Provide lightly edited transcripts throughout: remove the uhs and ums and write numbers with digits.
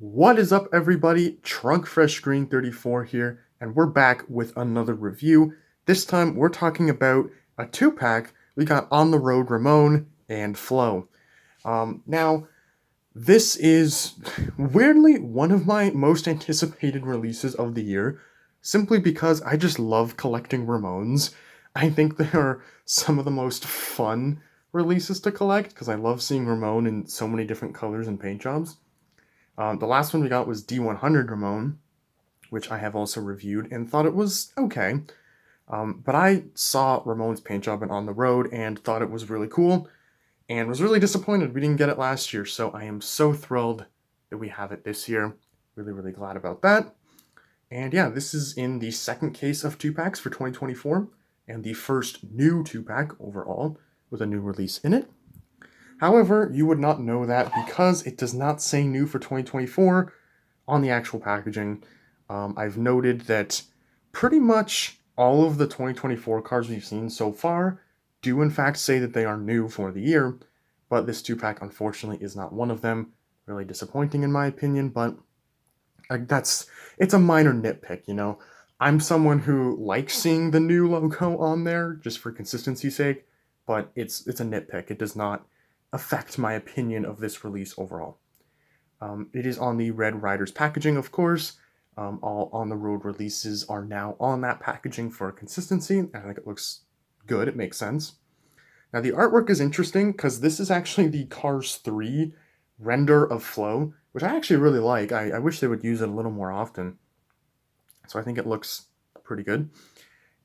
What is up, everybody? Trunk Fresh Green 34 here, and we're back with another review. This time we're talking about a two-pack we got on the road Ramone and Flo. Now, this is weirdly one of my most anticipated releases of the year, simply because I just love collecting Ramones. I think they are some of the most fun releases to collect because I love seeing Ramone in so many different colors and paint jobs. The last one we got was D100 Ramone, which I have also reviewed and thought it was okay. But I saw Ramone's paint job and On the Road and thought it was really cool and was really disappointed we didn't get it last year. So I am so thrilled that we have it this year. Really, really glad about that. And yeah, this is in the second case of two packs for 2024 and the first new two pack overall with a new release in it. However, you would not know that because it does not say new for 2024 on the actual packaging. I've noted that pretty much all of the 2024 cards we've seen so far do in fact say that they are new for the year, but this two-pack unfortunately is not one of them. Really disappointing in my opinion, but it's a minor nitpick, you know. I'm someone who likes seeing the new logo on there just for consistency's sake, but it's a nitpick. It does not affect my opinion of this release overall. It is on the Red Riders packaging, of course. All on-the-road releases are now on that packaging for consistency. I think it looks good. It makes sense. Now, the artwork is interesting because this is actually the Cars 3 render of Flo, which I actually really like. I wish they would use it a little more often. So I think it looks pretty good.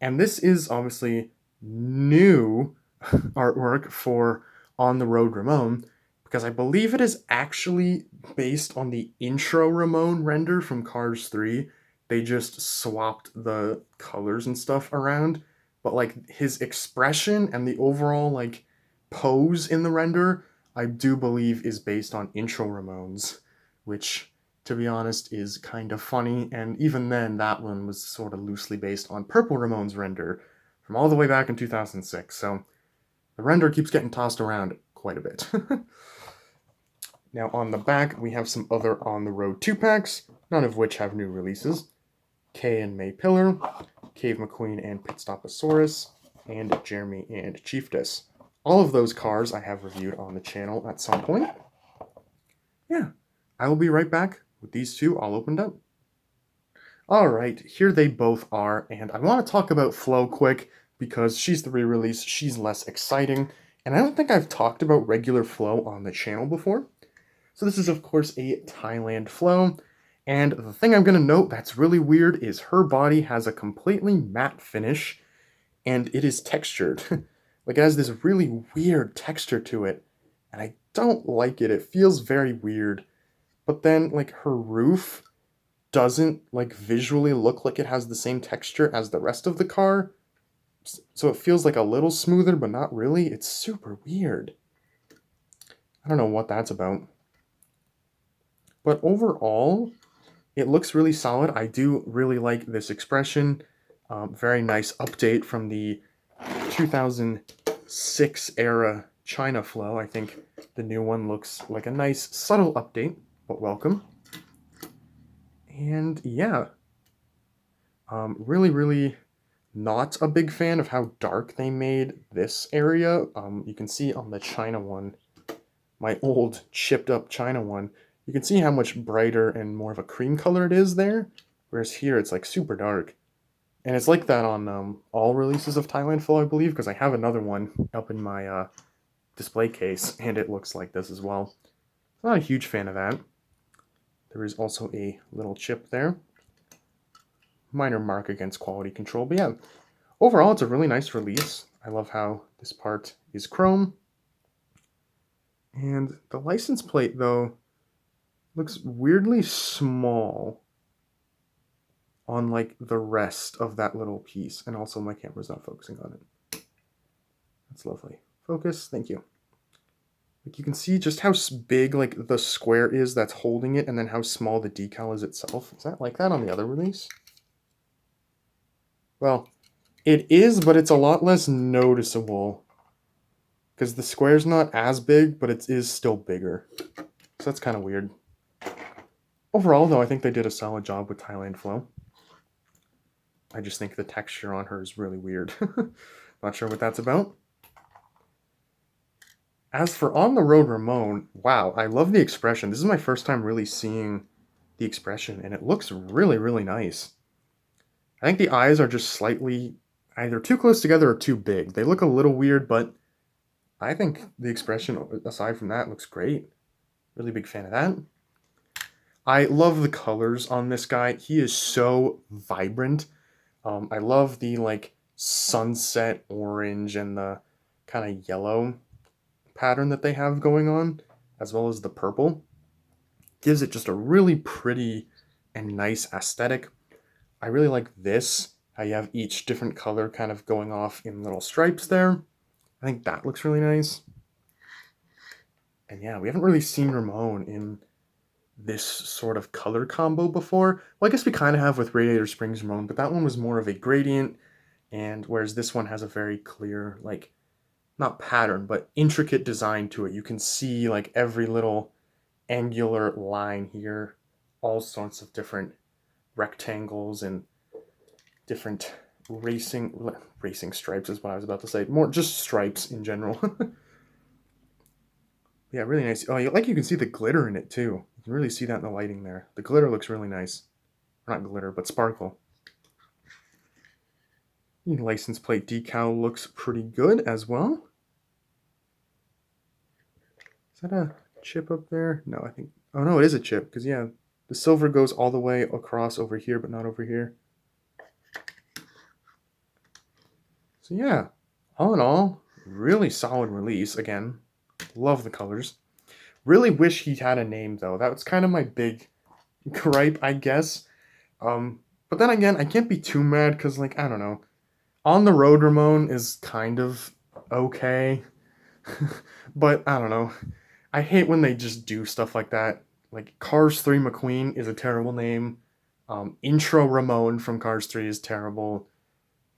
And this is obviously new artwork for On the Road Ramone, because I believe it is actually based on the intro Ramone render from Cars 3. They just swapped the colors and stuff around, but like his expression and the overall like pose in the render, I do believe is based on intro Ramones, which to be honest is kind of funny, and even then that one was sort of loosely based on Purple Ramone's render from all the way back in 2006, so the render keeps getting tossed around quite a bit. Now on the back, we have some other on-the-road two-packs, none of which have new releases. Kay and May Pillar, Cave McQueen and Pitstoposaurus, and Jeremy and Chiefess. All of those cars I have reviewed on the channel at some point. Yeah, I will be right back with these two all opened up. Alright, here they both are, and I want to talk about Flo quick, because she's the re-release, she's less exciting, and I don't think I've talked about regular Flo on the channel before. So this is, of course, a Thailand Flo, and the thing I'm going to note that's really weird is her body has a completely matte finish, and it is textured. Like, it has this really weird texture to it, and I don't like it. It feels very weird. But then, like, her roof doesn't, like, visually look like it has the same texture as the rest of the car, so it feels like a little smoother, but not really. It's super weird. I don't know what that's about. But overall, it looks really solid. I do really like this expression. Very nice update from the 2006 era China Flo. I think the new one looks like a nice, subtle update, but welcome. And yeah, really, really not a big fan of how dark they made this area. You can see on the China one, my old chipped up China one, you can see how much brighter and more of a cream color it is there, whereas here it's like super dark. And it's like that on all releases of Thailand Flo, I believe, because I have another one up in my display case, and it looks like this as well. I'm not a huge fan of that. There is also a little chip there. Minor mark against quality control, but yeah, overall it's a really nice release. I love how this part is chrome. And the license plate, though, looks weirdly small on like the rest of that little piece, and also my camera's not focusing on it. That's lovely. Focus, thank you. Like, you can see just how big like the square is that's holding it, and then how small the decal is itself. Is that like that on the other release? Well, it is, but it's a lot less noticeable because the square's not as big, but it is still bigger. So that's kind of weird. Overall, though, I think they did a solid job with Thailand Flo. I just think the texture on her is really weird. Not sure what that's about. As for On the Road Ramone, wow, I love the expression. This is my first time really seeing the expression, and it looks really, really nice. I think the eyes are just slightly either too close together or too big. They look a little weird, but I think the expression, aside from that, looks great. Really big fan of that. I love the colors on this guy. He is so vibrant. I love the like sunset orange and the kind of yellow pattern that they have going on, as well as the purple. Gives it just a really pretty and nice aesthetic. I really like this, how you have each different color kind of going off in little stripes there. I think that looks really nice. And yeah, we haven't really seen Ramone in this sort of color combo before. Well, I guess we kind of have with Radiator Springs Ramone, but that one was more of a gradient, and whereas this one has a very clear, like, not pattern, but intricate design to it. You can see like every little angular line here, all sorts of different rectangles and different racing stripes is what I was about to say. More just stripes in general. Yeah, really nice. Oh, like you can see the glitter in it too. You can really see that in the lighting there. The glitter looks really nice. Not glitter, but sparkle. The license plate decal looks pretty good as well. Is that a chip up there? No, I think... Oh no, it is a chip, because yeah, the silver goes all the way across over here, but not over here. So yeah, all in all, really solid release. Again, love the colors. Really wish he had a name, though. That was kind of my big gripe, I guess. But then again, I can't be too mad, because, like, I don't know. On the Road Ramone is kind of okay. But, I don't know. I hate when they just do stuff like that. Like, Cars 3 McQueen is a terrible name. Intro Ramone from Cars 3 is terrible.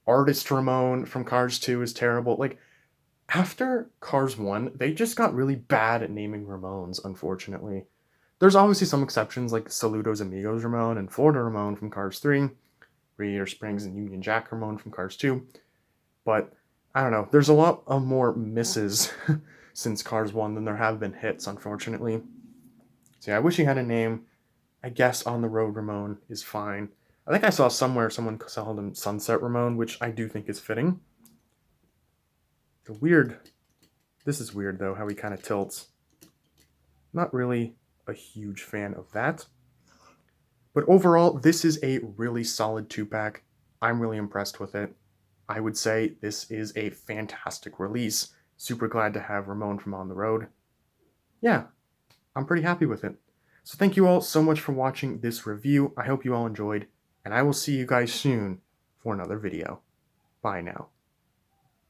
Artist Ramone from Cars 2 is terrible. Like, after Cars 1, they just got really bad at naming Ramones, unfortunately. There's obviously some exceptions, like Saludos Amigos Ramone and Florida Ramone from Cars 3, Radiator Springs and Union Jack Ramone from Cars 2. But, I don't know, there's a lot of more misses since Cars 1 than there have been hits, unfortunately. So yeah, I wish he had a name. I guess On the Road Ramone is fine. I think I saw somewhere someone called him Sunset Ramone, which I do think is fitting. The weird... This is weird, though, how he kind of tilts. Not really a huge fan of that. But overall, this is a really solid 2-pack. I'm really impressed with it. I would say this is a fantastic release. Super glad to have Ramone from On the Road. Yeah, I'm pretty happy with it. So thank you all so much for watching this review. I hope you all enjoyed, and I will see you guys soon for another video. Bye now.